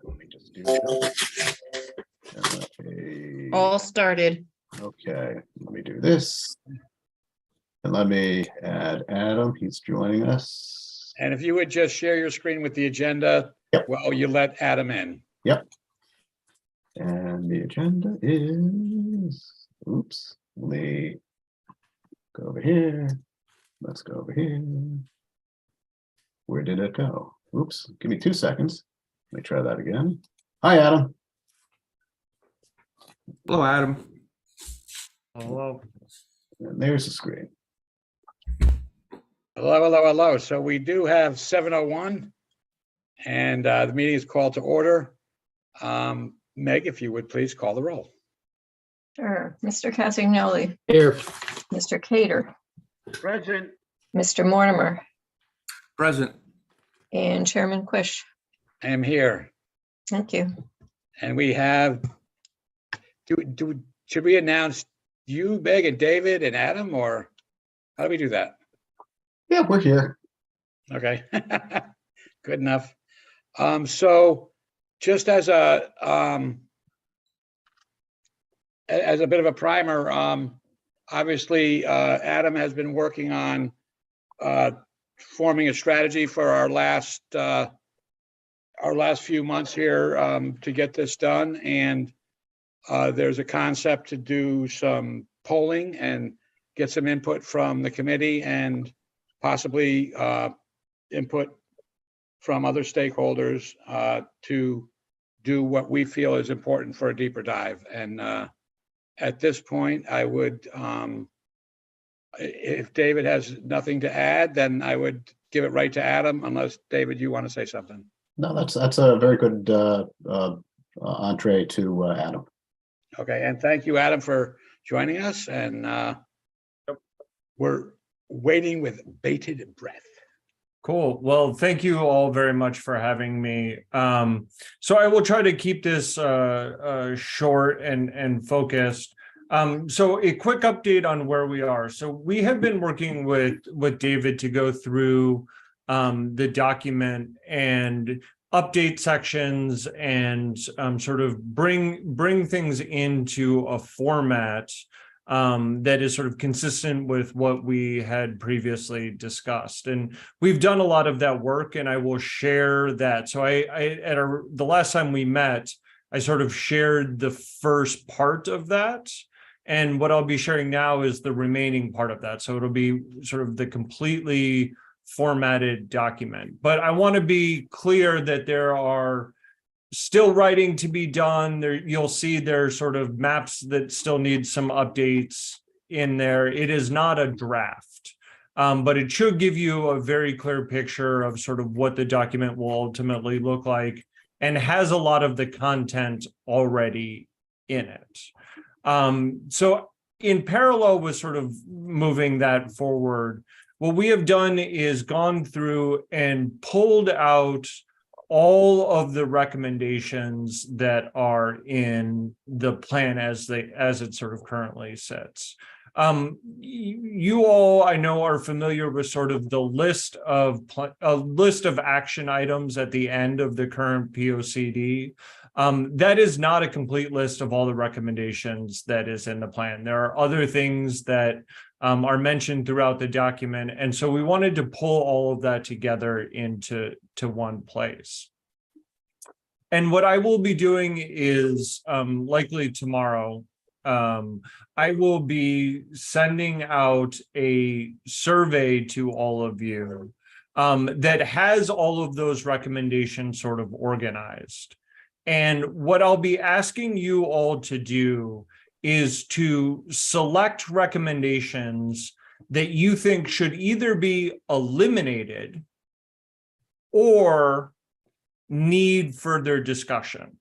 let me just do this. All started. Okay, let me do this. And let me add Adam, he's joining us. And if you would just share your screen with the agenda, Yep. well, you let Adam in. Yep. And the agenda is, oops, let me go over here. Let's go over here. Where did it go? Oops, give me 2 seconds. Let me try that again. Hi, Adam. Hello, Adam. Hello. And there's the screen. Hello, hello, hello. So we do have 7:01 and the meeting is called to order. Meg, if you would please call the roll. Sure. Mr. Cassignoli, Here. Mr. Cater, Present. Mr. Mortimer, Present. and Chairman Quish. I am here. Thank you. And we have, should we announce you, Meg, and David and Adam, or how do we do that? Yeah, we're here. Okay, good enough. So just as a bit of a primer, obviously Adam has been working on forming a strategy for our last few months here to get this done, and there's a concept to do some polling and get some input from the committee and possibly input from other stakeholders to do what we feel is important for a deeper dive. And at this point, I would, if David has nothing to add, then I would give it right to Adam, unless David, you want to say something. No, that's a very good entree to Adam. Okay, and thank you, Adam, for joining us. And we're waiting with bated breath. Cool. Well, thank you all very much for having me. So I will try to keep this short and focused. So a quick update on where we are. So we have been working with David to go through the document and update sections and sort of bring things into a format that is sort of consistent with what we had previously discussed. And we've done a lot of that work, and I will share that. So the last time we met, I sort of shared the first part of that. And what I'll be sharing now is the remaining part of that. So it'll be sort of the completely formatted document. But I want to be clear that there are still writing to be done. There, you'll see there's sort of maps that still need some updates in there. It is not a draft, but it should give you a very clear picture of sort of what the document will ultimately look like, and has a lot of the content already in it. So in parallel with sort of moving that forward, what we have done is gone through and pulled out all of the recommendations that are in the plan as it sort of currently sits. You all, I know, are familiar with sort of the list of action items at the end of the current POCD. That is not a complete list of all the recommendations that is in the plan. There are other things that are mentioned throughout the document. And so we wanted to pull all of that together into one place. And what I will be doing is likely tomorrow, I will be sending out a survey to all of you that has all of those recommendations sort of organized. And what I'll be asking you all to do is to select recommendations that you think should either be eliminated or need further discussion.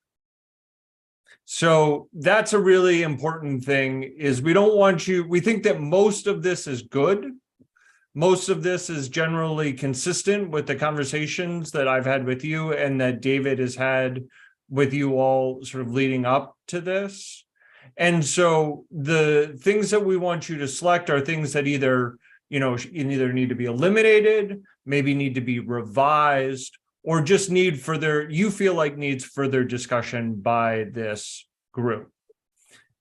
So that's a really important thing, is we don't want you, we think that most of this is good. Most of this is generally consistent with the conversations that I've had with you and that David has had with you all sort of leading up to this. And so the things that we want you to select are things that either need to be eliminated, maybe need to be revised, or just you feel like needs further discussion by this group.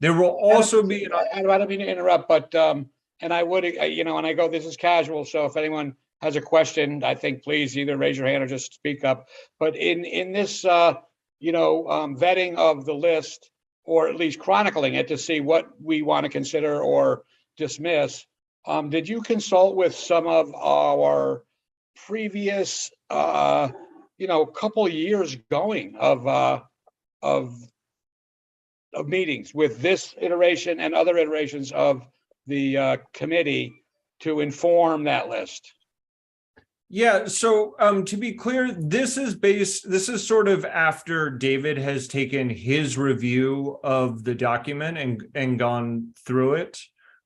There will also be, I don't mean to interrupt, but, and I would, and I go, this is casual, so if anyone has a question, I think please either raise your hand or just speak up. But in this, vetting of the list, or at least chronicling it to see what we want to consider or dismiss, did you consult with some of our previous, couple years going of meetings with this iteration and other iterations of the committee to inform that list? Yeah, so to be clear, this is sort of after David has taken his review of the document and gone through it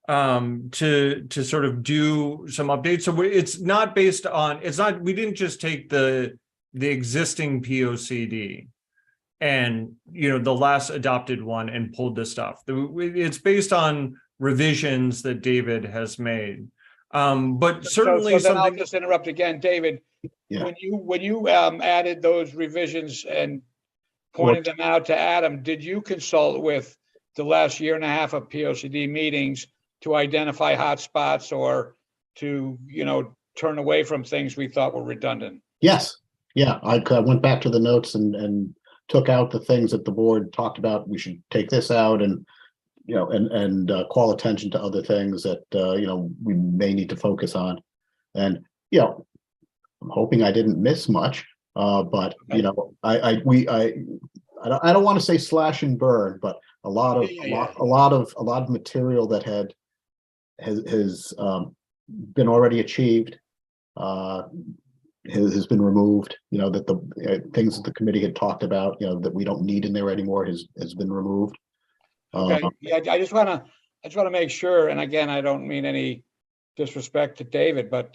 to sort of do some updates. So it's not based on, we didn't just take the existing POCD and the last adopted one and pulled the stuff. It's based on revisions that David has made. But certainly so then I'll something. just interrupt again, David. Yeah. When you added those revisions and pointed them out to Adam, did you consult with the last year and a half of POCD meetings to identify hotspots or to turn away from things we thought were redundant? Yes. Yeah. I went back to the notes and took out the things that the board talked about. We should take this out and call attention to other things that we may need to focus on. And I'm hoping I didn't miss much. But Okay. I don't want to say slash and burn, but a lot of material that has been already achieved has been removed. That the things that the committee had talked about, that we don't need in there anymore has been removed. Okay, yeah, I just want to make sure, and again, I don't mean any disrespect to David, but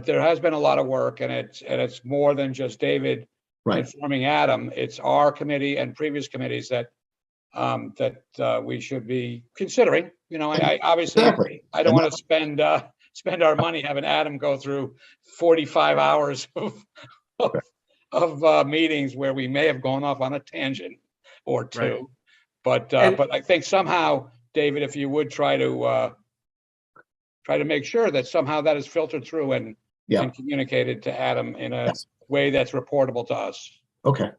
there has been a lot of work, and it's more than just David Right. informing Adam. It's our committee and previous committees that we should be considering. I obviously Exactly. I don't want to spend our money having Adam go through 45 hours of meetings where we may have gone off on a tangent or two. Right. But I think somehow, David, if you would try to make sure that somehow that is filtered through and communicated to Adam in a way that's reportable to us. Okay.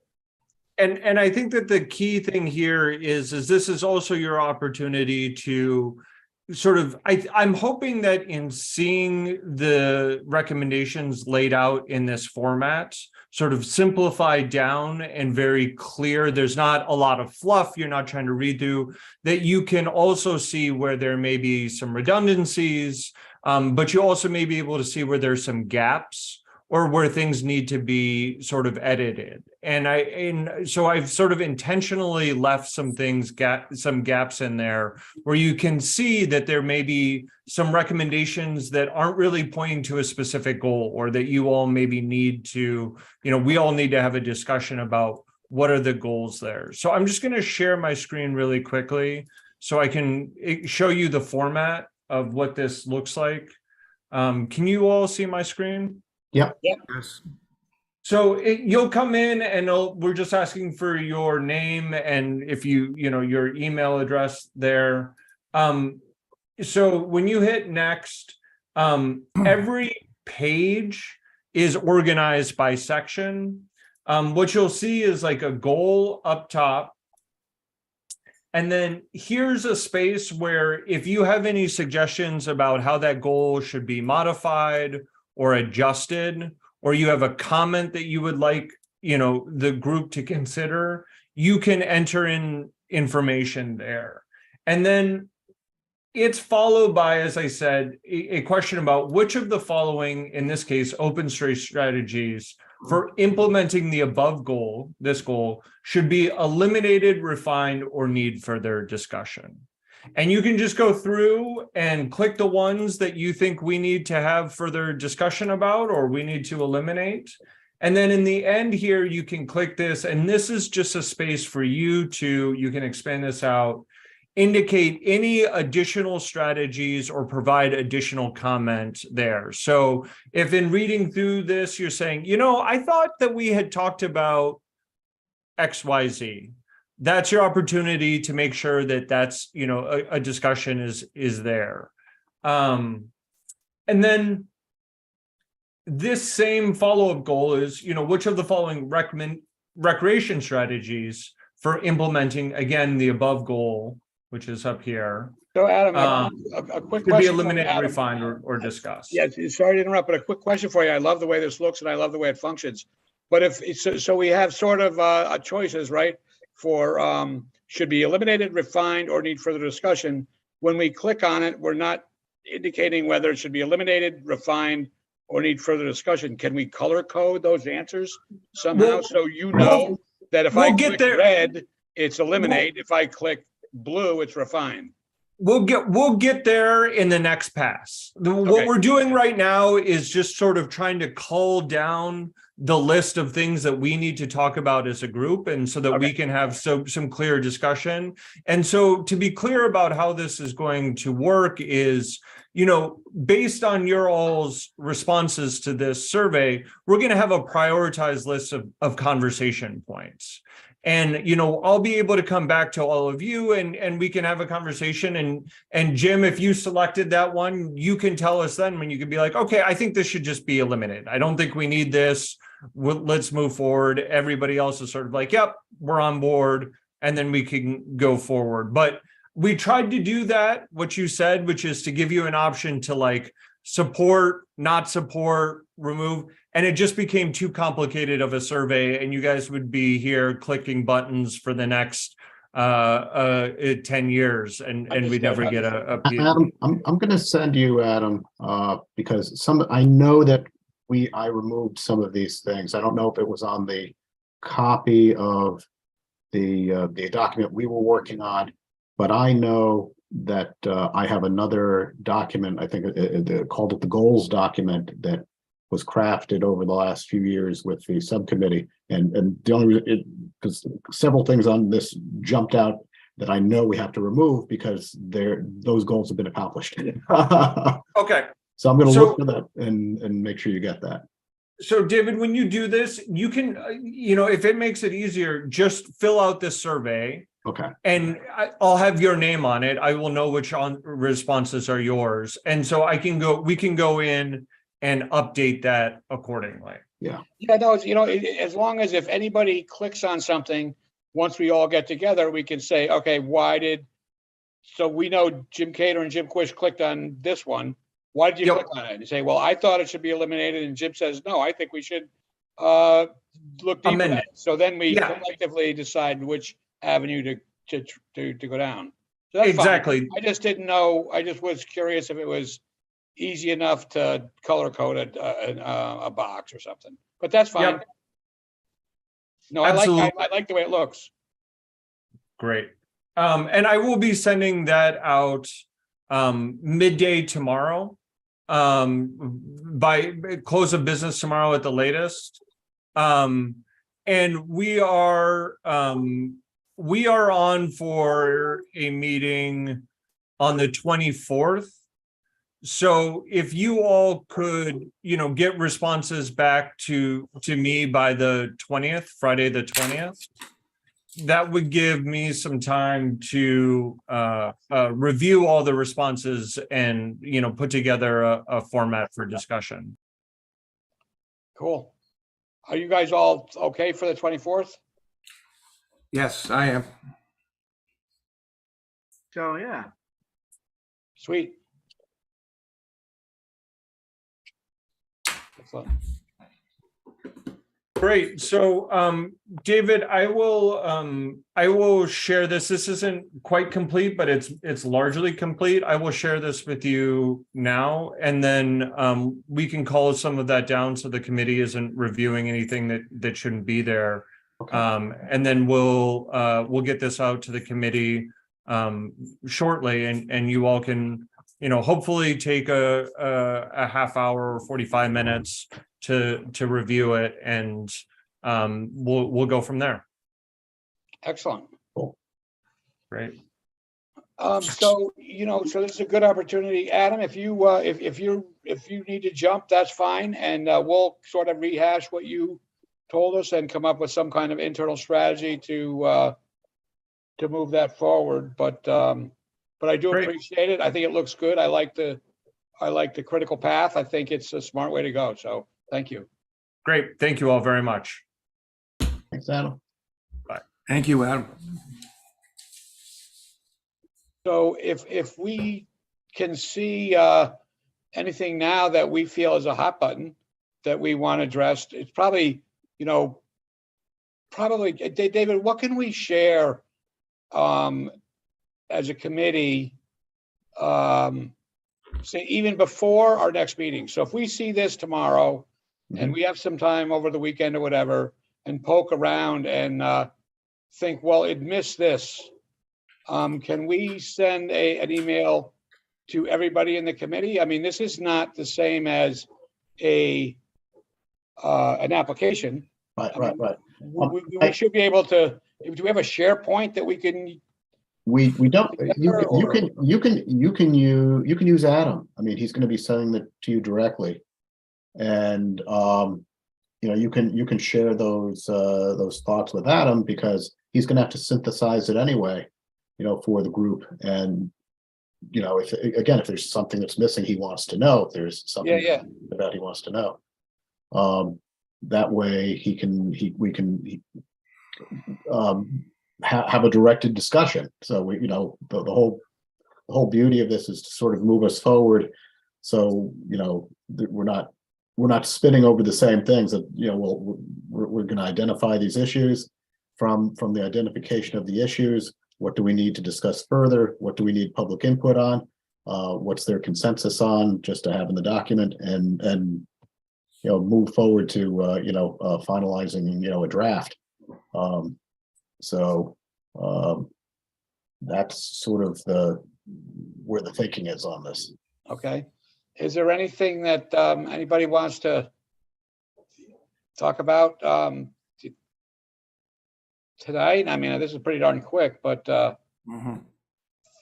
And I think that the key thing here is this is also your opportunity to sort of, I'm hoping that in seeing the recommendations laid out in this format, sort of simplified down and very clear, there's not a lot of fluff, you're not trying to read through, that you can also see where there may be some redundancies, but you also may be able to see where there's some gaps or where things need to be sort of edited. And so I've sort of intentionally left some gaps in there where you can see that there may be some recommendations that aren't really pointing to a specific goal, or that you all maybe need to, we all need to have a discussion about what are the goals there. So I'm just gonna share my screen really quickly so I can show you the format of what this looks like. Can you all see my screen? Yep. Yes. So you'll come in and we're just asking for your name and if your email address there. So when you hit next, every page is organized by section. What you'll see is like a goal up top. And then here's a space where if you have any suggestions about how that goal should be modified or adjusted, or you have a comment that you would like, the group to consider, you can enter in information there. And then it's followed by, as I said, a question about which of the following, in this case, open source strategies for implementing the above goal, this goal, should be eliminated, refined, or need further discussion. And you can just go through and click the ones that you think we need to have further discussion about or we need to eliminate. And then in the end here, you can click this, and this is just a space for you can expand this out indicate any additional strategies or provide additional comment there. So if in reading through this, you're saying, I thought that we had talked about XYZ, that's your opportunity to make sure that that's, a discussion is there. And then this same follow-up goal is, which of the following recreation strategies for implementing, again, the above goal, which is up here, So Adam, a quick could be question. eliminated, Adam. refined, or discussed. Yeah, sorry to interrupt, but a quick question for you. I love the way this looks and I love the way it functions. But if it's, so we have sort of choices, right? For should be eliminated, refined, or need further discussion. When we click on it, we're not indicating whether it should be eliminated, refined, or need further discussion. Can we color code those answers somehow? So that if I click red, it's eliminate. If I click blue, it's refined. We'll get there in the next pass. What we're doing right now is just sort of trying to cull down the list of things that we need to talk about as a group, and so that we can have some clear discussion. And so to be clear about how this is going to work is, based on your all's responses to this survey, we're going to have a prioritized list of conversation points. And, I'll be able to come back to all of you and we can have a conversation. And Jim, if you selected that one, you can tell us then, when you can be like, okay, I think this should just be eliminated. I don't think we need this. Let's move forward. Everybody else is sort of like, yep, we're on board. And then we can go forward. But we tried to do that, what you said, which is to give you an option to like support, not support, remove. And it just became too complicated of a survey, and you guys would be here clicking buttons for the next 10 years, and we'd never get a Adam, I'm going to send you, Adam, because I know that I removed some of these things. I don't know if it was on the copy of the document we were working on, but I know that I have another document. I think they called it the goals document that was crafted over the last few years with the subcommittee, and the only reason because several things on this jumped out that I know we have to remove because those goals have been accomplished. Okay. So I'm going to look for that and make sure you get that. So David, when you do this, you can, if it makes it easier, just fill out this survey. Okay. And I'll have your name on it. I will know which responses are yours. And so we can go in and update that accordingly. Yeah. Yeah, no, as long as if anybody clicks on something, once we all get together, we can say, okay, so we know Jim Cater and Jim Quish clicked on this one. Why did you click on it? And you say, well, I thought it should be eliminated. And Jim says, no, I think we should look deeper at it. So then we collectively decide which avenue to go down. So that's exactly. Fine. I just didn't know. I just was curious if it was easy enough to color code a box or something, but that's fine. Yep. No, I like the way it looks. Great. And I will be sending that out midday tomorrow, by close of business tomorrow at the latest. And we are on for a meeting on the 24th. So if you all could, get responses back to me by the 20th, Friday the 20th, that would give me some time to review all the responses and, put together a format for discussion. Cool. Are you guys all okay for the 24th? Yes, I am. So, yeah. Sweet. Excellent. Great. So, David, I will share this. This isn't quite complete, but it's largely complete. I will share this with you now, and then we can call some of that down so the committee isn't reviewing anything that shouldn't be there. Okay. And then we'll get this out to the committee shortly, and you all can, hopefully take a half hour or 45 minutes to review it, and we'll go from there. Excellent. Cool. Great. So, so this is a good opportunity. Adam, if you, if you need to jump, that's fine. And we'll sort of rehash what you told us and come up with some kind of internal strategy to move that forward. But I do Great. appreciate it. I think it looks good. I like the critical path. I think it's a smart way to go. So thank you. Great. Thank you all very much. Thanks, Adam. Thank you, Adam. So if we can see anything now that we feel is a hot button that we want addressed, it's probably, David, what can we share as a committee, say even before our next meeting? So if we see this tomorrow and we have some time over the weekend or whatever and poke around and think, well, it missed this. Can we send an email to everybody in the committee? I mean, this is not the same as an application. Right. We should be able to. Do we have a SharePoint that we can? We don't. You can use Adam. I mean, he's going to be sending it to you directly, and you can share those thoughts with Adam because he's going to have to synthesize it anyway, for the group. And if there's something that's missing, he wants to know. If there's something about he wants to know. That way we can have a directed discussion. So the whole beauty of this is to sort of move us forward. So we're not spinning over the same things. That we're going to identify these issues. From the identification of the issues, what do we need to discuss further? What do we need public input on? What's their consensus on, just to have in the document, and move forward to finalizing a draft. That's sort of where the thinking is on this. Okay. Is there anything that anybody wants to talk about tonight? I mean, this is pretty darn quick, but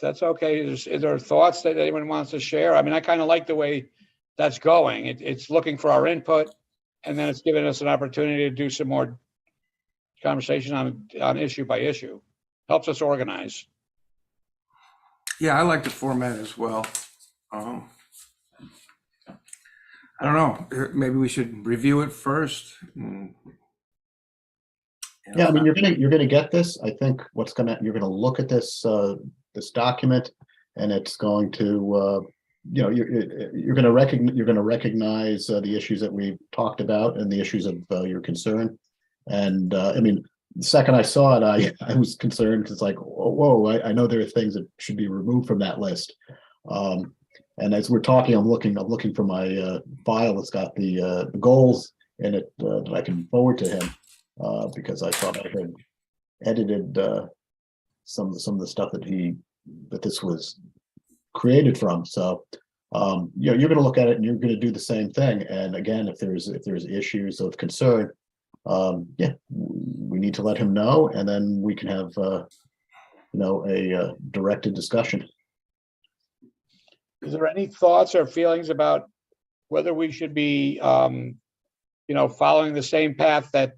that's okay. Is there thoughts that anyone wants to share? I mean, I kind of like the way that's going. It's looking for our input, and then it's giving us an opportunity to do some more conversation on issue by issue. Helps us organize. Yeah, I like the format as well. I don't know. Maybe we should review it first. Yeah, I mean, you're gonna get this. I think you're gonna look at this this document, and it's going to you're gonna recognize the issues that we've talked about and the issues of your concern. And I mean, the second I saw it, I was concerned because it's like, whoa, I know there are things that should be removed from that list. And as we're talking, I'm looking for my file that's got the goals in it that I can forward to him. Because I thought I had edited some of the stuff that this was created from. So you're going to look at it and you're going to do the same thing. And again, if there's issues of concern, we need to let him know, and then we can have a directed discussion. Is there any thoughts or feelings about whether we should be following the same path that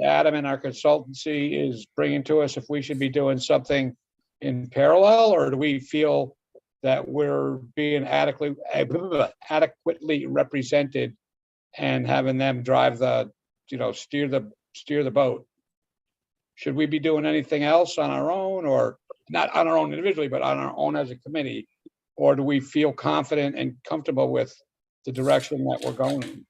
Adam and our consultancy is bringing to us, if we should be doing something in parallel, or do we feel that we're being adequately represented and having them drive steer the boat? Should we be doing anything else on our own, or not on our own individually, but on our own as a committee? Or do we feel confident and comfortable with the direction that we're going in?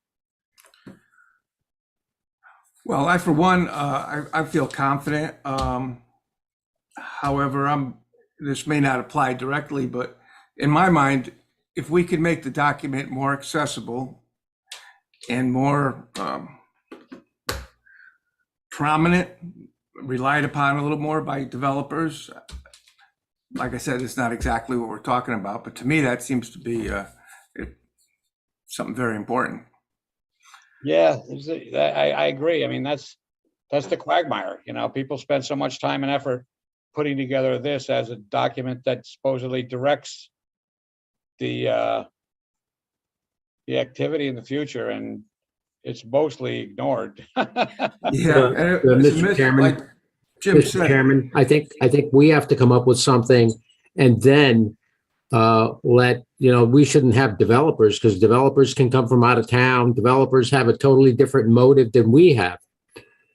Well, I, for one, I feel confident. However, this may not apply directly, but in my mind, if we could make the document more accessible and more prominent, relied upon a little more by developers, like I said, it's not exactly what we're talking about, but to me, that seems to be something very important. Yeah, I agree. I mean, that's the quagmire. People spend so much time and effort putting together this as a document that supposedly directs the activity in the future, and it's mostly ignored. Yeah. and it was a Mr. Chairman. Like Jim Mr. said, Chairman, I think we have to come up with something and then we shouldn't have developers, because developers can come from out of town. Developers have a totally different motive than we have.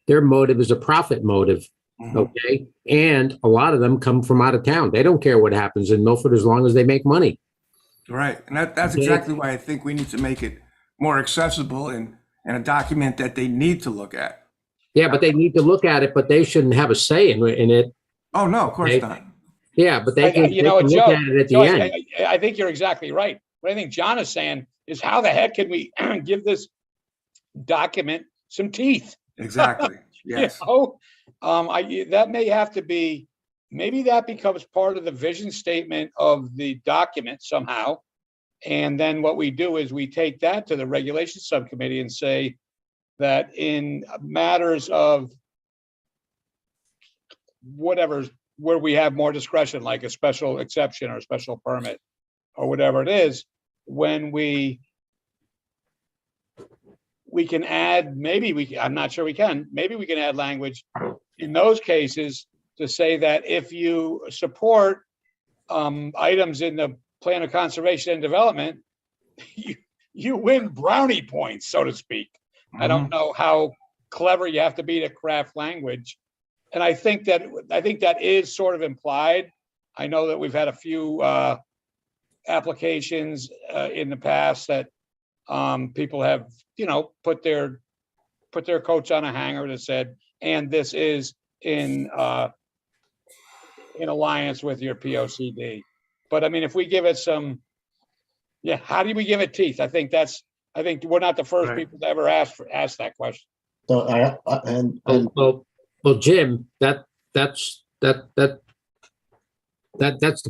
Their motive is a profit motive. Okay. And a lot of them come from out of town. They don't care what happens in Milford as long as they make money. right. And that's exactly why I think we need to make it more accessible and a document that they need to look at. Yeah, but they need to look at it, but they shouldn't have a say in it. Oh, no, of course Okay. not. Yeah, but they can, You know, look Joe, at it at the Joe, end. I think you're exactly right. What I think John is saying is, how the heck can we give this document some teeth? Exactly. Yes. That may have to be, maybe that becomes part of the vision statement of the document somehow. And then what we do is we take that to the regulation subcommittee and say that in matters of whatever, where we have more discretion, like a special exception or a special permit or whatever it is, when we can add, I'm not sure we can, maybe we can add language in those cases to say that if you support items in the plan of conservation and development, you win brownie points, so to speak. I don't know how clever you have to be to craft language. And I think that is sort of implied. I know that we've had a few applications in the past that people have, put their coats on a hanger that said, and this is in alliance with your POCD. But I mean, if we give it some, how do we give it teeth? I think we're not the first Right. people to ever ask that question. So Well, Jim, that's the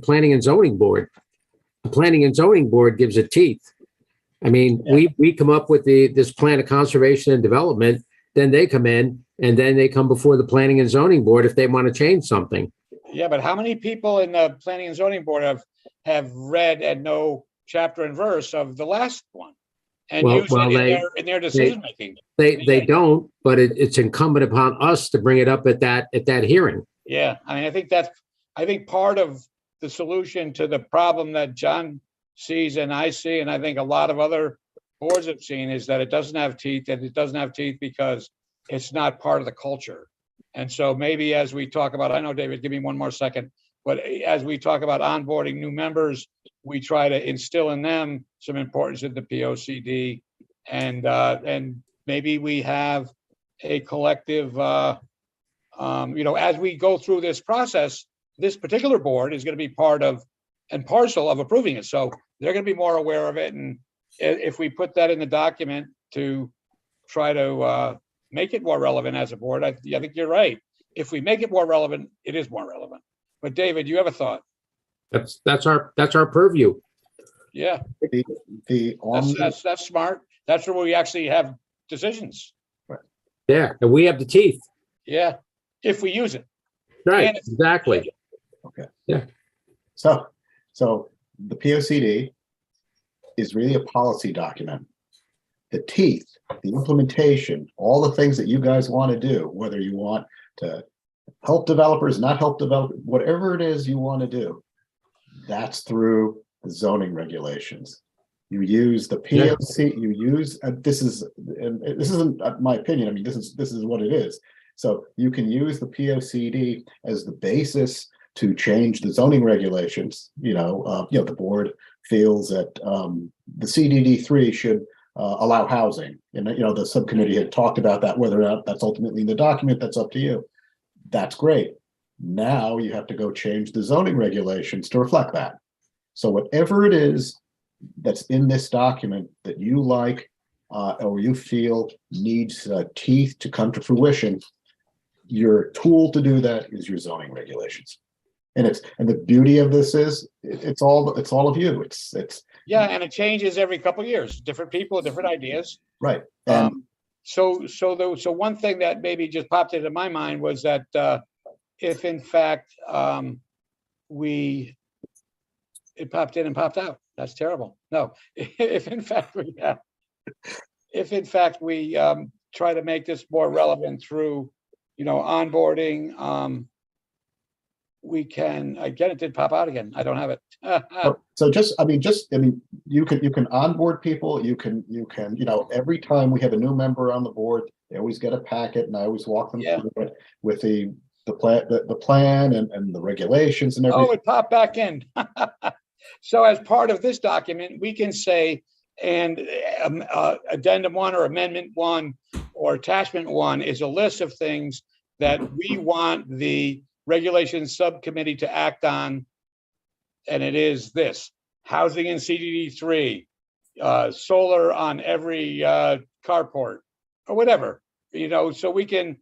planning and zoning board. The planning and zoning board gives it teeth. I mean, we come up with this plan of conservation and development, then they come in and then they come before the planning and zoning board if they want to change something. Yeah, but how many people in the planning and zoning board have read and know chapter and verse of the last one and use it in their decision making? They don't, but it's incumbent upon us to bring it up at that hearing. Yeah, I mean, I think part of the solution to the problem that John sees and I see, and I think a lot of other boards have seen, is that it doesn't have teeth, and it doesn't have teeth because it's not part of the culture. And so maybe as we talk about, I know, David, give me one more second, but as we talk about onboarding new members, we try to instill in them some importance in the POCD, and maybe we have a collective, as we go through this process, this particular board is going to be part of and parcel of approving it. So they're going to be more aware of it. And if we put that in the document to try to make it more relevant as a board, I think you're right. If we make it more relevant, it is more relevant. But David, you have a thought? That's our purview. Yeah, the that's smart. That's where we actually have decisions. Yeah, and we have the teeth. Yeah, if we use it. Right, And exactly. Okay. Yeah. So the POCD is really a policy document. The teeth, the implementation, all the things that you guys want to do, whether you want to help developers, not help developers, whatever it is you want to do, that's through the zoning regulations. You use the POC, you use, this isn't my opinion. I mean, this is what it is. So you can use the POCD as the basis to change the zoning regulations. The board feels that the CDD3 should allow housing. And, the subcommittee had talked about that, whether or not that's ultimately in the document, that's up to you. That's great. Now you have to go change the zoning regulations to reflect that. So whatever it is that's in this document that you like or you feel needs teeth to come to fruition, your tool to do that is your zoning regulations. And the beauty of this is it's all of you. It's and it changes every couple of years. Different people, different ideas. right. And So one thing that maybe just popped into my mind was that if in fact, it popped in and popped out. That's terrible. No, if in fact we try to make this more relevant through, onboarding, we can, again, it did pop out again. I don't have it. So you can onboard people. You can, every time we have a new member on the board, they always get a packet, and I always walk them Yeah. through it with the plan and the regulations and Oh, everything. it popped back in. So as part of this document, we can say, and addendum 1 or amendment 1 or attachment 1 is a list of things that we want the regulations subcommittee to act on. And it is this: housing in CDD 3, solar on every carport, or whatever, so we could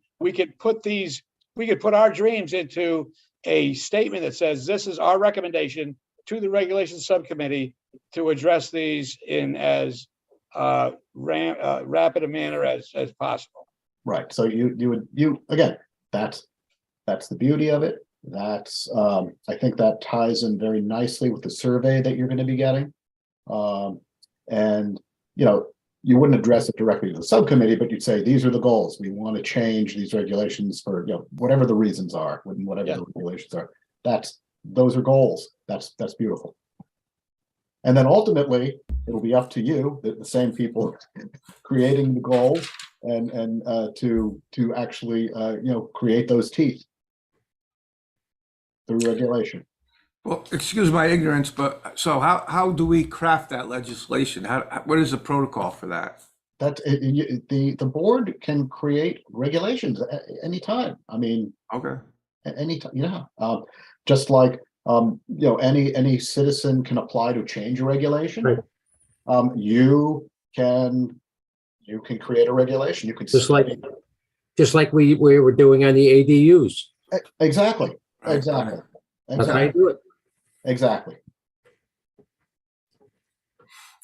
put our dreams into a statement that says, this is our recommendation to the regulations subcommittee to address these in as rapid a manner as possible. Right. So you again, that's the beauty of it. That's I think that ties in very nicely with the survey that you're going to be getting. And you wouldn't address it directly to the subcommittee, but you'd say, these are the goals. We want to change these regulations for, whatever the reasons are, whatever the regulations are. Those are goals. That's beautiful. And then ultimately, it'll be up to you, the same people creating the goal, and to actually create those teeth through regulation. Well, excuse my ignorance, but so how do we craft that legislation? What is the protocol for that? That the board can create regulations at any time. I mean, Okay. any time, yeah. Just like any citizen can apply to change a regulation. Right. You can create a regulation. You can Just like we were doing on the ADUs. exactly. Right, Exactly. That's how you do it. Exactly.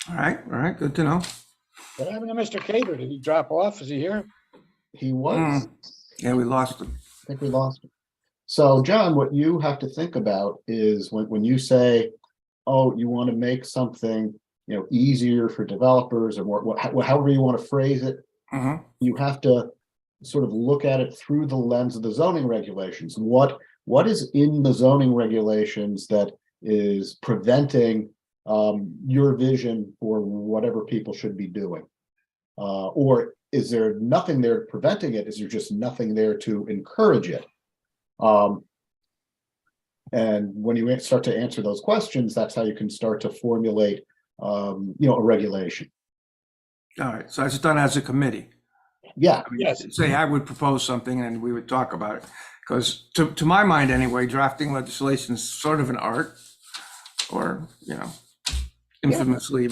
All right. Good to know. What happened to Mr. Cater? Did he drop off? Is he here? He was. Yeah, we lost him. I think we lost him. So, John, what you have to think about is when you say, "Oh, you want to make something, easier for developers," or more, however you want to phrase it, you have to sort of look at it through the lens of the zoning regulations. What is in the zoning regulations that is preventing your vision for whatever people should be doing? Or is there nothing there preventing it? Is there just nothing there to encourage it? And when you start to answer those questions, that's how you can start to formulate, a regulation. All right. So it's done as a committee. Yeah. Yes. Say I would propose something and we would talk about it. Because to my mind anyway, drafting legislation is sort of an art, or, infamously,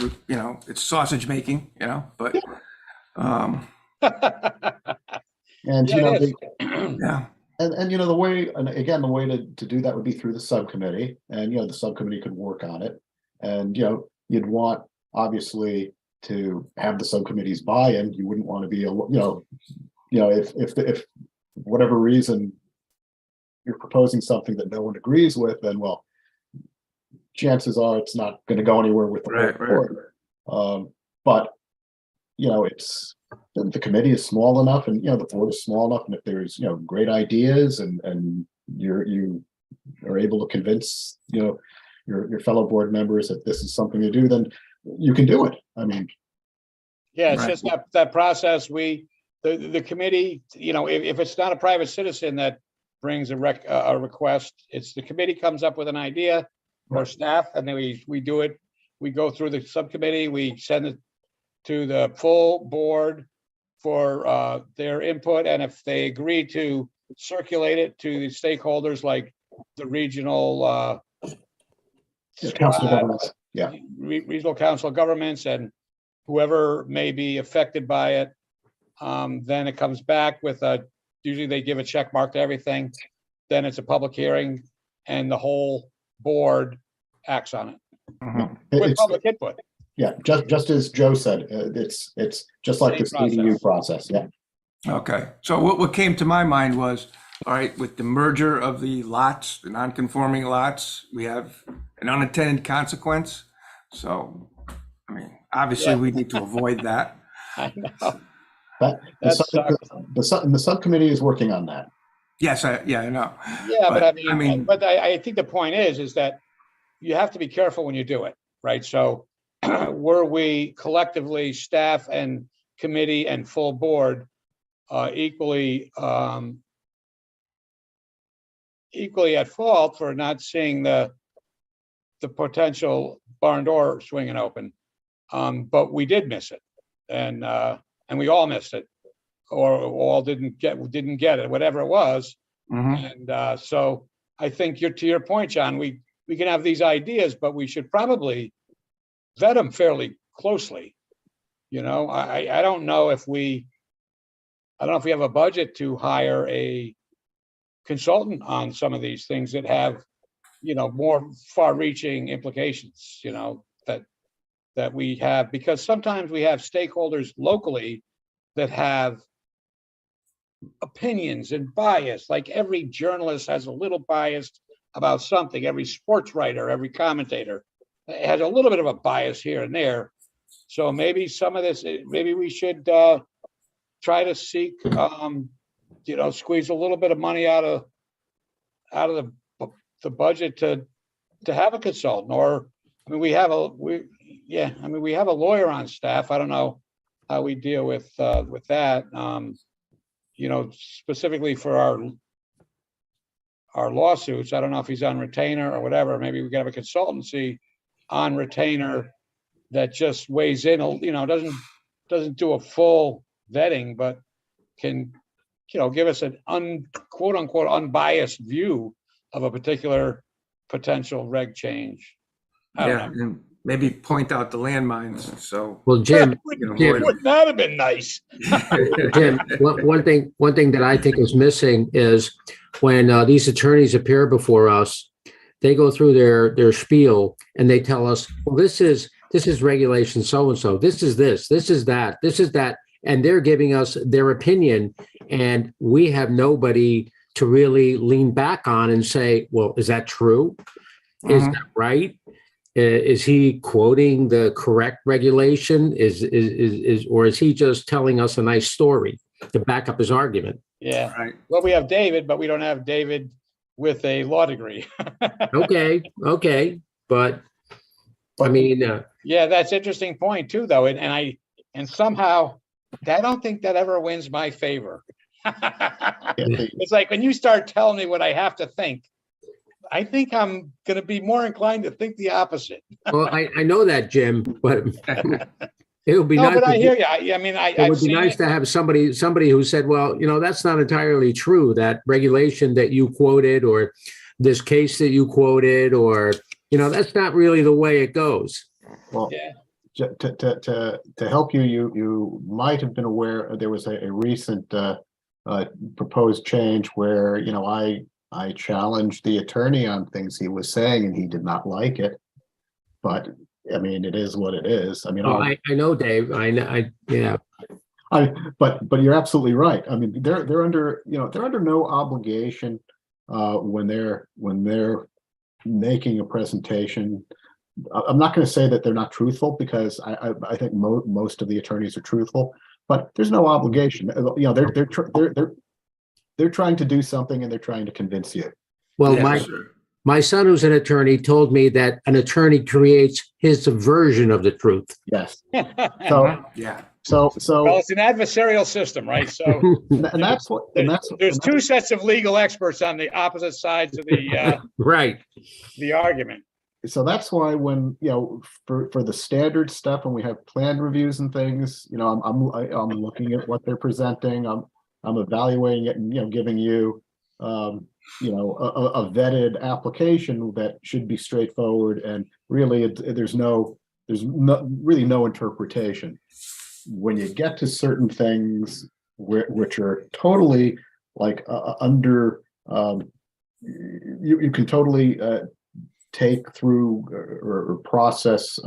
it's sausage making, but, And Yeah, it is. yeah. And the way, and again, the way to do that would be through the subcommittee, and the subcommittee could work on it. And you'd want, obviously, to have the subcommittee's buy-in. You wouldn't want to be if whatever reason you're proposing something that no one agrees with, then chances are it's not going to go anywhere with the board. But it's the committee is small enough, and the board is small enough, and if there's great ideas and you are able to convince your fellow board members that this is something to do, then you can do it. I mean, Yeah, it's Right. just that process. The committee, if it's not a private citizen that brings a request, it's the committee comes up with an idea, or staff, and then we do it. We go through the subcommittee, we send it to the full board for their input, and if they agree to circulate it to the stakeholders like the regional council governments. Yeah. regional council governments and whoever may be affected by it, then it comes back with usually they give a check mark to everything. Then it's a public hearing and the whole board acts on it with public input. Yeah, just as Joe said, it's just like Same this ADU process. Yeah. Okay. So what came to my mind was All right, with the merger of the lots, the non-conforming lots, we have an unintended consequence. So, I mean, obviously, Yeah. we need to avoid that. I know. That, That sucks. the subcommittee is working on that. Yes, I know. Yeah, but But, I mean, but I think the point is that you have to be careful when you do it, right? So were we collectively, staff and committee and full board, equally at fault for not seeing the potential barn door swinging open? But we did miss it, and we all missed it, or all didn't get it, whatever it was. Mhm. And so I think to your point, John, we can have these ideas, but we should probably vet them fairly closely. You know, I don't know if we have a budget to hire a consultant on some of these things that have, more far-reaching implications, that we have, because sometimes we have stakeholders locally that have opinions and bias. Like every journalist has a little bias about something. Every sports writer, every commentator has a little bit of a bias here and there. So maybe some of this, maybe we should try to seek, squeeze a little bit of money out of the budget to have a consultant. Or, I mean, we have a lawyer on staff. I don't know how we deal with that. Specifically for our lawsuits. I don't know if he's on retainer or whatever. Maybe we can have a consultancy on retainer that just weighs in, doesn't do a full vetting, but can, give us an quote unquote unbiased view of a particular potential reg change. I don't Yeah, and maybe point out the landmines, so. Well, Jim, Wouldn't that have been nice? Jim, one thing that I think is missing is when these attorneys appear before us, they go through their spiel and they tell us, well, this is regulation so-and-so, this is that, and they're giving us their opinion, and we have nobody to really lean back on and say, well, is that true? Is that right? Is he quoting the correct regulation? Or is he just telling us a nice story to back up his argument? Yeah. Right. Well, we have David, but we don't have David with a law degree. Okay, but I mean, Yeah, that's interesting point too, though. And somehow I don't think that ever wins my favor. It's like when you start telling me what I have to think, I think I'm going to be more inclined to think the opposite. well, I know that, Jim, but it would be No, nice. but I hear you. I mean, It would be nice to have somebody who said, well, that's not entirely true. That regulation that you quoted, or this case that you quoted, or, that's not really the way it goes. Well, Yeah. to help you, you might have been aware there was a recent proposed change where, I challenged the attorney on things he was saying and he did not like it. But I mean, it is what it is. I mean, Well, I know, Dave. Yeah. But you're absolutely right. I mean, they're under no obligation when they're making a presentation. I'm not going to say that they're not truthful, because I think most of the attorneys are truthful, but there's no obligation. They're trying to do something and they're trying to convince you. Well, Yeah, my son, who's an attorney, told me that an attorney creates his version of the truth. Yes. Well, yeah. So it's an adversarial system, right? So and that's what there's two sets of legal experts on the opposite sides of Right. the argument. So that's why when, for the standard stuff, when we have plan reviews and things, I'm looking at what they're presenting. I'm evaluating it and, giving you, a vetted application that should be straightforward, and really there's really no interpretation. When you get to certain things which are totally like under, you can totally take through or process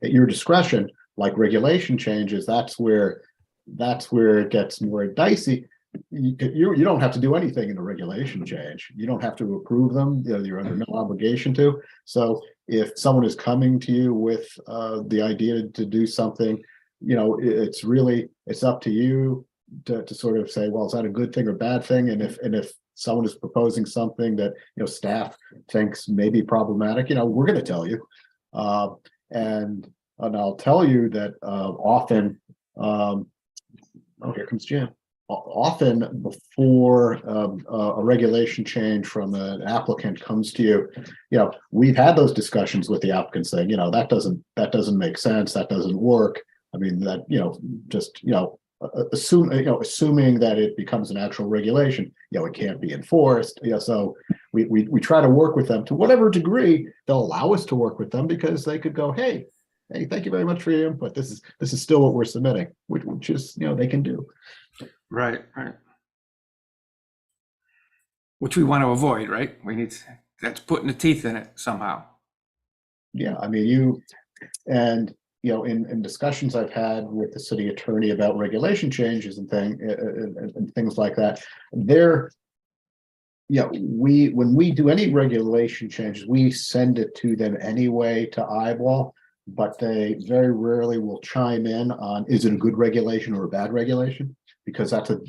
at your discretion, like regulation changes. That's where it gets more dicey. you don't have to do anything in a regulation change. You don't have to approve them. You're under no obligation to. So if someone is coming to you with the idea to do something, it's up to you to sort of say, well, is that a good thing or bad thing? And if someone is proposing something that staff thinks may be problematic, we're going to tell you. And I'll tell you that often, here comes Jim. Often before a regulation change from an applicant comes to you, we've had those discussions with the applicant saying, that doesn't make sense, that doesn't work. I mean, that, assuming that it becomes an actual regulation, it can't be enforced. So we try to work with them to whatever degree they'll allow us to work with them, because they could go, hey, thank you very much for your input. This is still what we're submitting, which is, they can do. Right. Which we want to avoid, right? That's putting the teeth in it somehow. Yeah, I mean, in discussions I've had with the city attorney about regulation changes and things like that, when we do any regulation changes, we send it to them anyway to eyeball, but they very rarely will chime in on, is it a good regulation or a bad regulation? Because that's a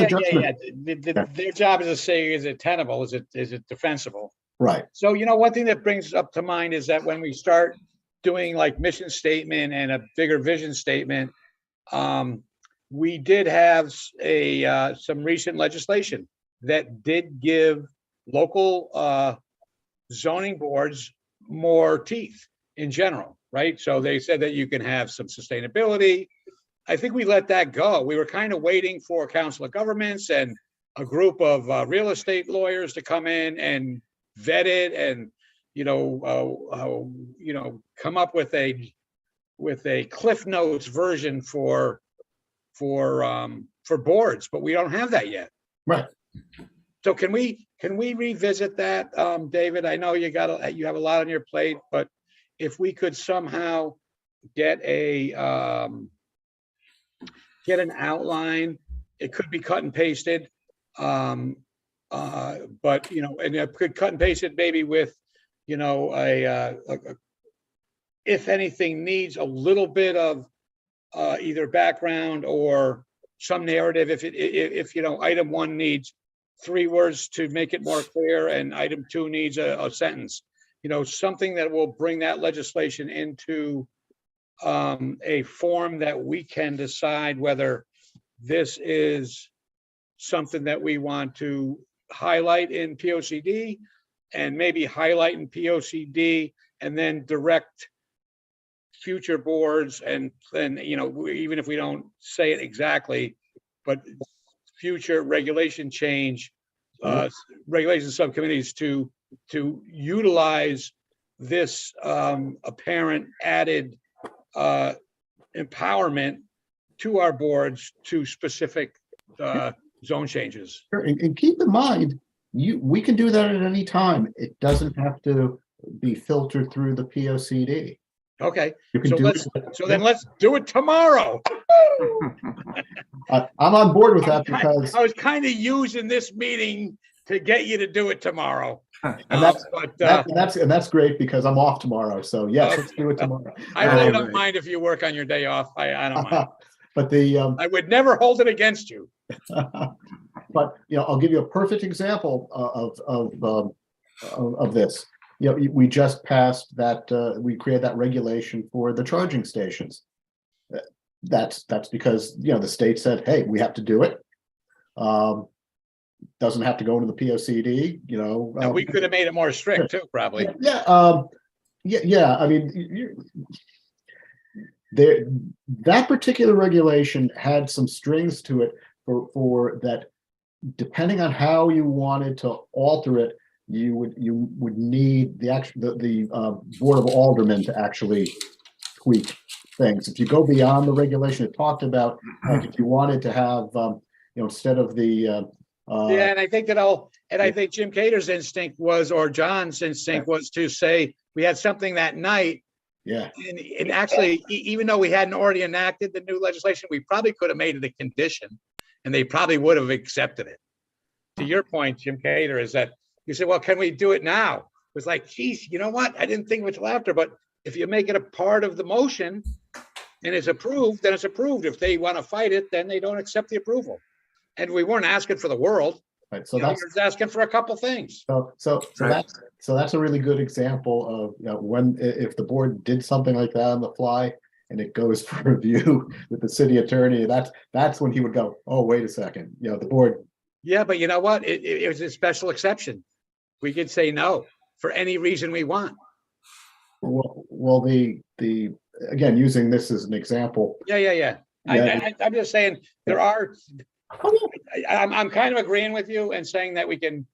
judgment. Their job is to say, is it tenable? Is it defensible? Right. So, one thing that brings up to mind is that when we start doing like mission statement and a bigger vision statement, we did have some recent legislation that did give local zoning boards more teeth in general, right? So they said that you can have some sustainability. I think we let that go. We were kind of waiting for a council of governments and a group of real estate lawyers to come in and vet it and, come up with a Cliff Notes version for boards, but we don't have that yet. Right. So can we revisit that, David? I know you have a lot on your plate, but if we could somehow get an outline, it could be cut and pasted. But and it could cut and paste it maybe with, if anything needs a little bit of either background or some narrative. If item 1 needs 3 words to make it more clear, and item 2 needs a sentence, something that will bring that legislation into a form that we can decide whether this is something that we want to highlight in POCD, and maybe highlight in POCD and then direct future boards and even if we don't say it exactly, but future regulation change, regulation subcommittees to utilize this apparent added empowerment to our boards to specific zone changes. And keep in mind, we can do that at any time. It doesn't have to be filtered through the POCD. Okay, You can then let's do it tomorrow. I'm on board with that because I was kind of using this meeting to get you to do it tomorrow. and that's great because I'm off tomorrow. So yes, let's do it tomorrow. I really don't mind if you work on your day off. I don't mind. But I would never hold it against you. But I'll give you a perfect example of this. We just passed that. We created that regulation for the charging stations. That's because the state said, hey, we have to do it. Doesn't have to go into the POCD. And we could have made it more strict too, probably. Yeah. I mean, that particular regulation had some strings to it for that. Depending on how you wanted to alter it, you would need the Board of Aldermen to actually tweak things. If you go beyond the regulation, it talked about like if you wanted to have instead of the and I think I think Jim Cater's instinct was, or John's instinct was to say we had something that night. Yeah. And actually, even though we hadn't already enacted the new legislation, we probably could have made it a condition and they probably would have accepted it. To your point, Jim Cater, is that you said, well, can we do it now? It was like, geez, you know what? I didn't think of it till after, but if you make it a part of the motion and it's approved, then it's approved. If they want to fight it, then they don't accept the approval. And we weren't asking for the world. Right, so You know, that's you're just asking for a couple things. Right. that's a really good example of, you know, when if the board did something like that on the fly and it goes for review with the city attorney, that's when he would go, oh, wait a second, you know, the board. Yeah, but you know what? It was a special exception. We could say no for any reason we want. Well, the again, using this as an example. Yeah. Yeah. I'm just saying there are, Oh, I'm kind of agreeing with you and saying that we can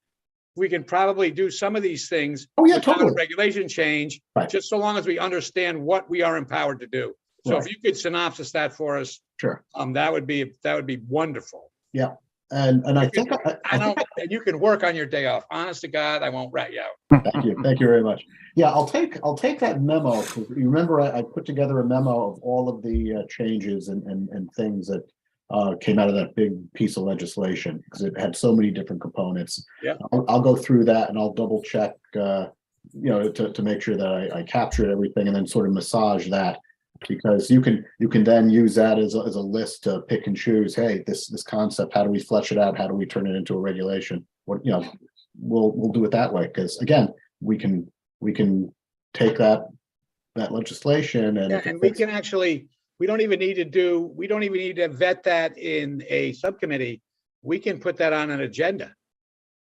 probably do some of these things Oh, yeah, without a totally. regulation change, Right. just so long as we understand what we are empowered to do. So if Right. you could synopsis that for us, Sure. that would be wonderful. Yeah. And I think, I know, and you can work on your day off. Honest to God, I won't rat you out. Thank you very much. Yeah, I'll take that memo, because you remember I put together a memo of all of the changes and things that came out of that big piece of legislation, because it had so many different components. Yeah. I'll go through that and I'll double check, you know, to make sure that I captured everything and then sort of massage that, because you can then use that as a list to pick and choose. Hey, this concept, how do we flesh it out? How do we turn it into a regulation? What, you know, we'll do it that way, because again, we can take that legislation and. Yeah, and we can actually, we don't even need to vet that in a subcommittee. We can put that on an agenda.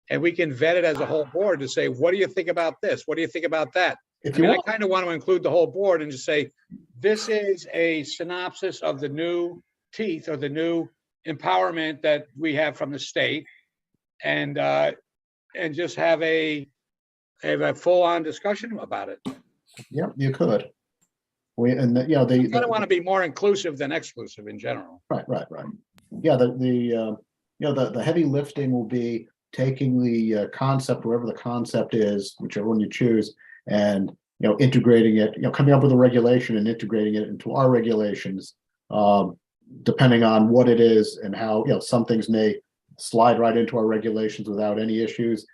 And we can vet it as a whole board to say, what do you think about this? What do you think about that? If I you mean, I want, kind of want to include the whole board and just say, this is a synopsis of the new teeth or the new empowerment that we have from the state. And just have a full-on discussion about it. yeah, you could. You know, I kind of want to be more inclusive than exclusive in general. Right. Yeah, you know, the heavy lifting will be taking the concept, wherever the concept is, whichever one you choose, and, you know, integrating it, you know, coming up with a regulation and integrating it into our regulations, depending on what it is and how, you know, some things may slide right into our regulations without any issues.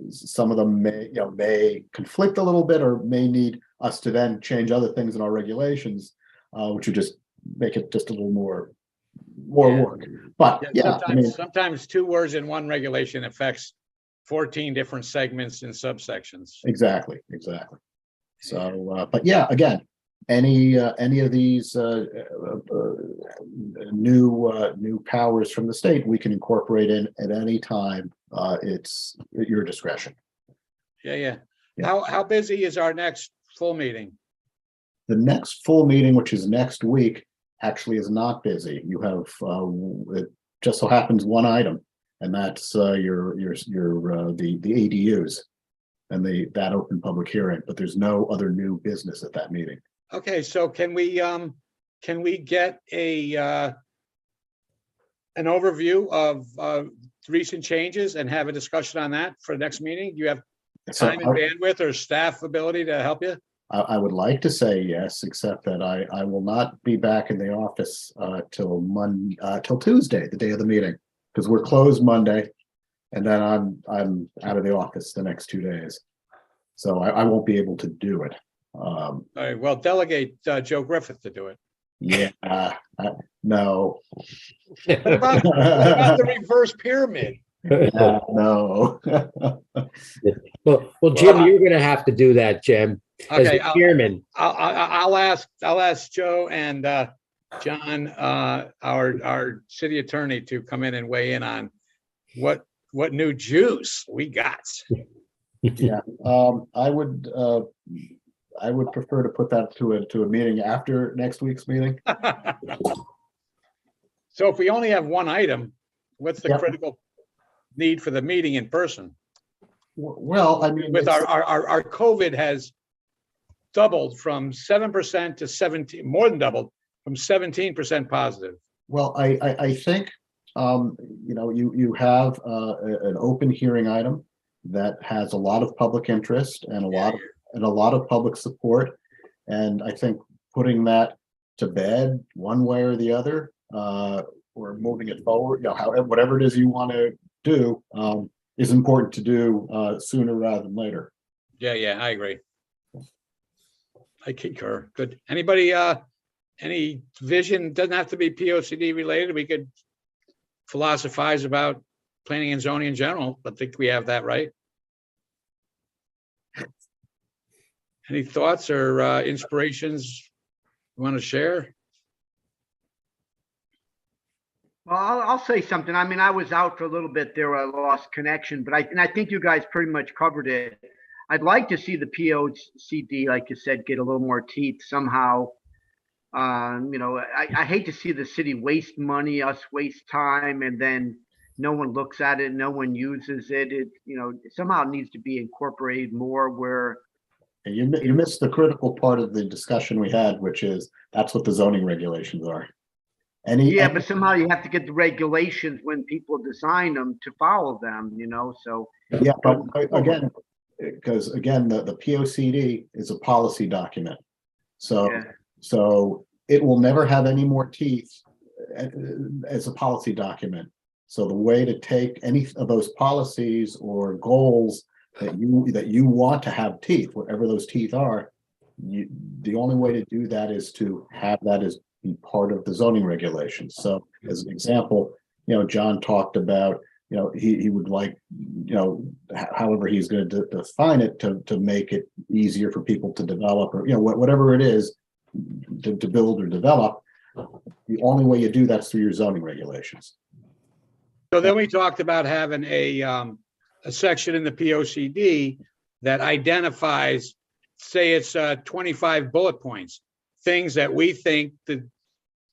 Some of them may conflict a little bit, or may need us to then change other things in our regulations, which would just make it just a little more Yeah. work. But yeah, I mean, Sometimes 2 words in one regulation affects 14 different segments and subsections. exactly. So, but yeah, again, any of these new powers from the state, we can incorporate in at any time. It's at your discretion. Yeah. Yeah. How busy is our next full meeting? The next full meeting, which is next week, actually is not busy. You have it just so happens one item, and that's the ADUs and that open public hearing. But there's no other new business at that meeting. Okay, so can we get an overview of recent changes and have a discussion on that for the next meeting? Do you have So time and bandwidth or staff ability to help you? I would like to say yes, except that I will not be back in the office till Tuesday, the day of the meeting, because we're closed Monday, and then I'm out of the office the next 2 days, so I won't be able to do it. All right, well, delegate Joe Griffith to do it. Yeah, no, What about the reverse pyramid? no. Well, Jim, you're gonna have to do that, Jim, as Okay, the chairman. I'll ask Joe and John, our city attorney, to come in and weigh in on what new juice we got. Yeah, I would prefer to put that to a meeting after next week's meeting. So if we only have one item, what's the Yep. critical need for the meeting in person? Well, I mean, With our COVID has doubled from 7% to 17, more than doubled, from 17% positive. well, I think, you know, you have an open hearing item that has a lot of public interest and a lot of public support. And I think putting that to bed one way or the other or moving it forward, however, whatever it is you want to do, is important to do, sooner rather than later. Yeah, I agree. I concur. Good. Anybody, any vision? Doesn't have to be POCD related. We could philosophize about planning and zoning in general. I think we have that right. Any thoughts or inspirations you want to share? Well, I'll say something. I mean, I was out for a little bit there. I lost connection, but I think you guys pretty much covered it. I'd like to see the POCD, like you said, get a little more teeth somehow. I hate to see the city waste money, us waste time, and then no one looks at it, no one uses it. It somehow needs to be incorporated more where. You missed the critical part of the discussion we had, which is that's what the zoning regulations are. Yeah, but somehow you have to get the regulations when people design them to follow them, so. Yeah, but again, because again, the POCD is a policy document. So, Yeah. so it will never have any more teeth as a policy document. So the way to take any of those policies or goals that you want to have teeth, whatever those teeth are, the only way to do that is to have that as be part of the zoning regulations. So as an example, John talked about, he would like, however he's going to define it to make it easier for people to develop, or, whatever it is to build or develop. The only way you do that's through your zoning regulations. So then we talked about having a section in the POCD that identifies, say it's 25 bullet points, things that we think that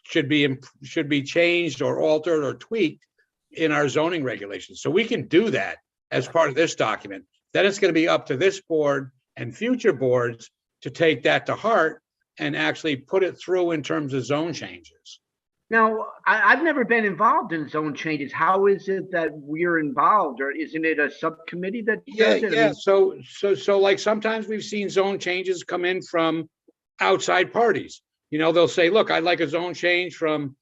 should be changed or altered or tweaked in our zoning regulations. So we can do that as part of this document. Then it's going to be up to this board and future boards to take that to heart and actually put it through in terms of zone changes. Now, I've never been involved in zone changes. How is it that we're involved, or isn't it a subcommittee that does it? Yeah. So like sometimes we've seen zone changes come in from outside parties. They'll say, look, I'd like a zone change from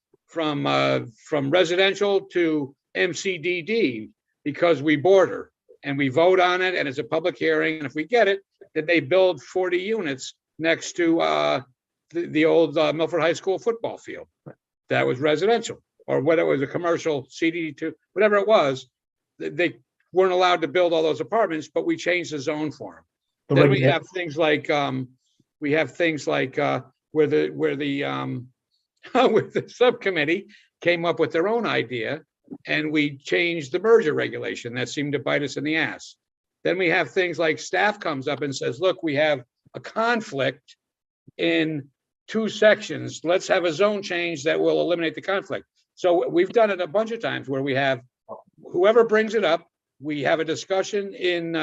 residential to MCDD because we border, and we vote on it, and it's a public hearing. And if we get it, then they build 40 units next to the old Milford High School football field. That was residential, or whether it was a commercial CDD2, whatever it was. They weren't allowed to build all those apartments, but we changed the zone for them. Then we have things like where the subcommittee came up with their own idea, and we changed the merger regulation that seemed to bite us in the ass. Then we have things like staff comes up and says, look, we have a conflict in 2 sections. Let's have a zone change that will eliminate the conflict. So we've done it a bunch of times where we have whoever brings it up, we have a discussion in,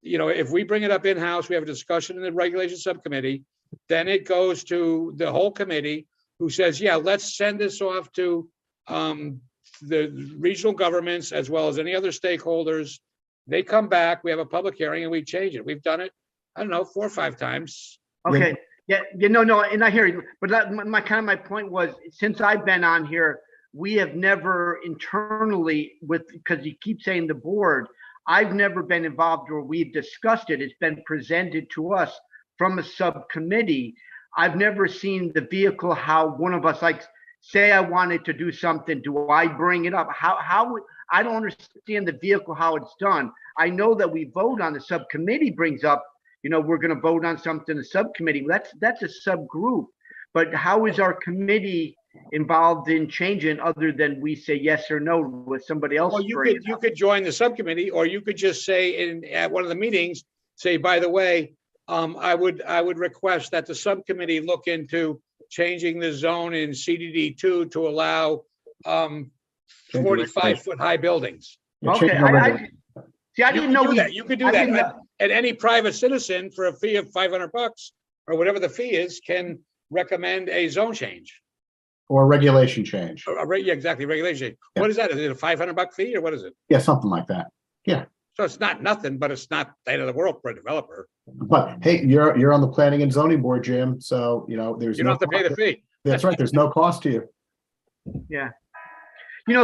if we bring it up in-house, we have a discussion in the regulation subcommittee. Then it goes to the whole committee who says, yeah, let's send this off to the regional governments as well as any other stakeholders. They come back, we have a public hearing, and we change it. We've done it, I don't know, 4 or 5 times. Okay. Yeah, no, and I hear you. But my point was, since I've been on here, we have never internally because you keep saying the board, I've never been involved where we've discussed it. It's been presented to us from a subcommittee. I've never seen the vehicle, how one of us, like, say I wanted to do something, do I bring it up? How I don't understand the vehicle, how it's done. I know that we vote on the subcommittee brings up, we're going to vote on something, the subcommittee, that's a subgroup. But how is our committee involved in changing other than we say yes or no with somebody else? Well, you could join the subcommittee, or you could just say at one of the meetings, say, by the way, I would request that the subcommittee look into changing the zone in CDD2 to allow 45-foot high buildings. Okay, I didn't know that. You could do that. And any private citizen for a fee of $500 or whatever the fee is can recommend a zone change. Or regulation change. Yeah, exactly, regulation change. Yeah. What is that? Is it a $500 fee or what is it? Yeah, something like that. Yeah. So it's not nothing, but it's not the end of the world for a developer. But hey, you're on the planning and zoning board, Jim. So there's You don't have to pay the fee. That's right. There's no cost to you. Yeah.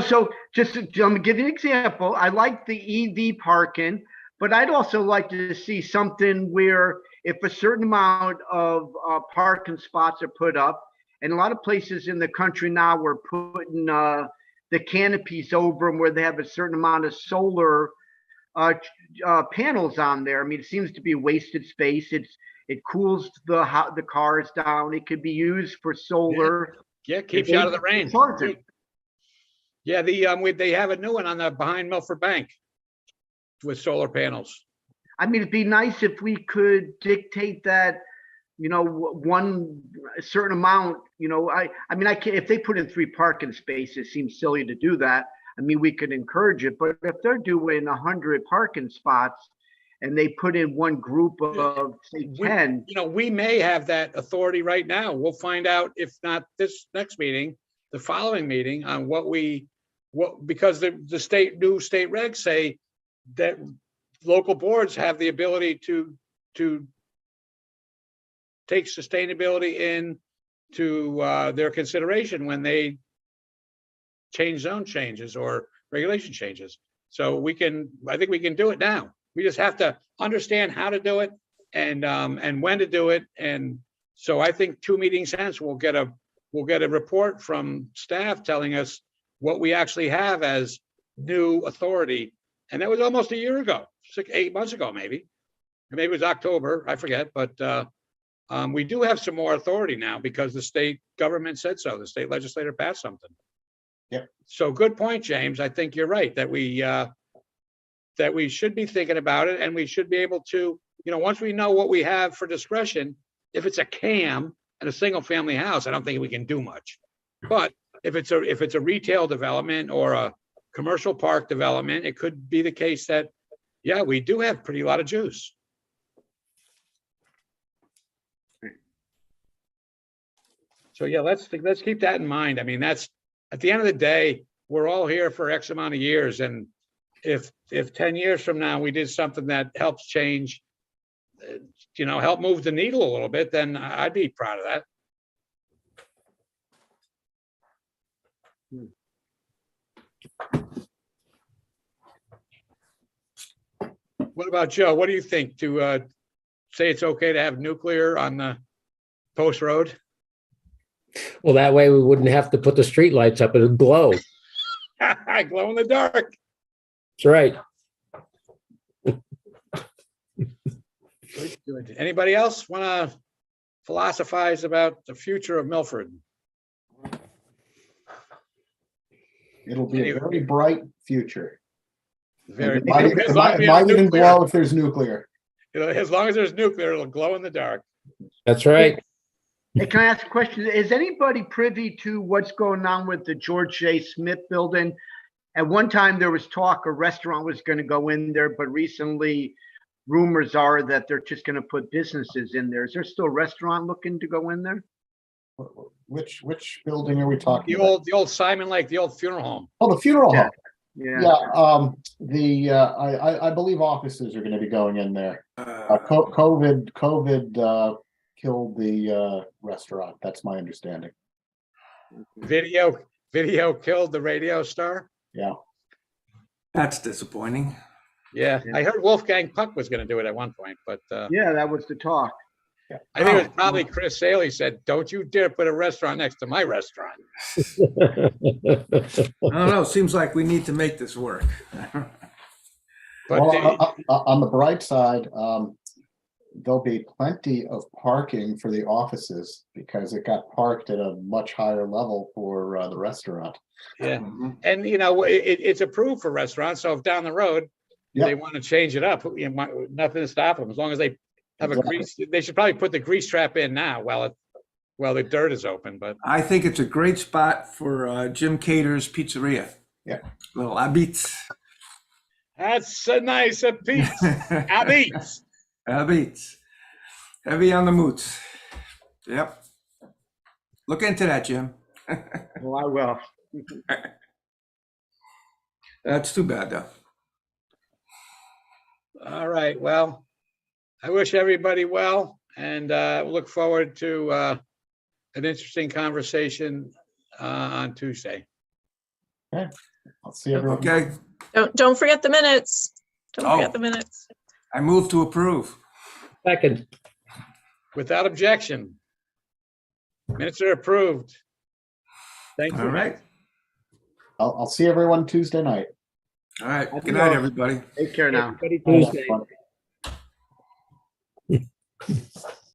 So just to give you an example, I like the EV parking, but I'd also like to see something where if a certain amount of parking spots are put up, and a lot of places in the country now we're putting the canopies over them where they have a certain amount of solar panels on there. I mean, it seems to be wasted space. It cools the cars down. It could be used for solar. Yeah, keeps you out of the rain. Charging. Yeah, they have a new one on the behind Milford Bank with solar panels. I mean, it'd be nice if we could dictate that, one a certain amount, I mean, I can't, if they put in 3 parking spaces, it seems silly to do that. I mean, we could encourage it, but if they're doing 100 parking spots and they put in one group of say 10. We may have that authority right now. We'll find out, if not this next meeting, the following meeting, on because the new state regs say that local boards have the ability to take sustainability into their consideration when they change zone changes or regulation changes. So I think we can do it now. We just have to understand how to do it and when to do it. And so I think 2 meetings hence we'll get a report from staff telling us what we actually have as new authority. And that was almost a year ago, 8 months ago, maybe. Maybe it was October, I forget, but we do have some more authority now because the state government said so. The state legislature passed something. Yep. So good point, James. I think you're right that we should be thinking about it, and we should be able to, once we know what we have for discretion, if it's a CAM and a single family house, I don't think we can do much. But if it's a retail development or a commercial park development, it could be the case that, yeah, we do have pretty lot of juice. So yeah, let's keep that in mind. I mean, that's, at the end of the day, we're all here for X amount of years. And if 10 years from now, we did something that helps change, help move the needle a little bit, then I'd be proud of that. What about Joe? What do you think? To say it's okay to have nuclear on the post road? Well, that way we wouldn't have to put the street lights up. It'd glow. Glow in the dark. That's right. Good. Anybody else want to philosophize about the future of Milford? It'll be a very bright future. Very. It might even glow if there's nuclear. As long as there's nuclear, it'll glow in the dark. That's right. Hey, can I ask a question? Is anybody privy to what's going on with the George J. Smith building? At one time, there was talk a restaurant was going to go in there, but recently rumors are that they're just going to put businesses in there. Is there still a restaurant looking to go in there? Which building are we talking about? The old Simon Lake, the old funeral home. Oh, the funeral home. Yeah. I believe offices are going to be going in there. COVID killed the restaurant. That's my understanding. Video killed the radio star. Yeah. That's disappointing. Yeah, I heard Wolfgang Puck was going to do it at one point, but yeah, that was the talk. I think it was probably Chris Saley said, "Don't you dare put a restaurant next to my restaurant." I don't know. Seems like we need to make this work. But on the bright side, there'll be plenty of parking for the offices because it got parked at a much higher level for the restaurant. yeah, and it's approved for restaurants. So if down the road they want to change it up, nothing to stop them as long as they have a grease. They should probably put the grease trap in now while the dirt is open. But I think it's a great spot for Jim Cater's Pizzeria. Yeah, little Abitz. That's a nice piece. Abitz. Abitz. Heavy on the moots. Yep. Look into that, Jim. Well, I will. That's too bad, though. All right. Well, I wish everybody well, and look forward to an interesting conversation on Tuesday. Okay, I'll see everyone. Okay, Don't forget the minutes. Don't Oh. forget the minutes. I move to approve. Second, Without objection. Minutes are approved. Thank All you. right. I'll see everyone Tuesday night. All right. Good night, everybody. Take care now. everybody Tuesday. Have fun.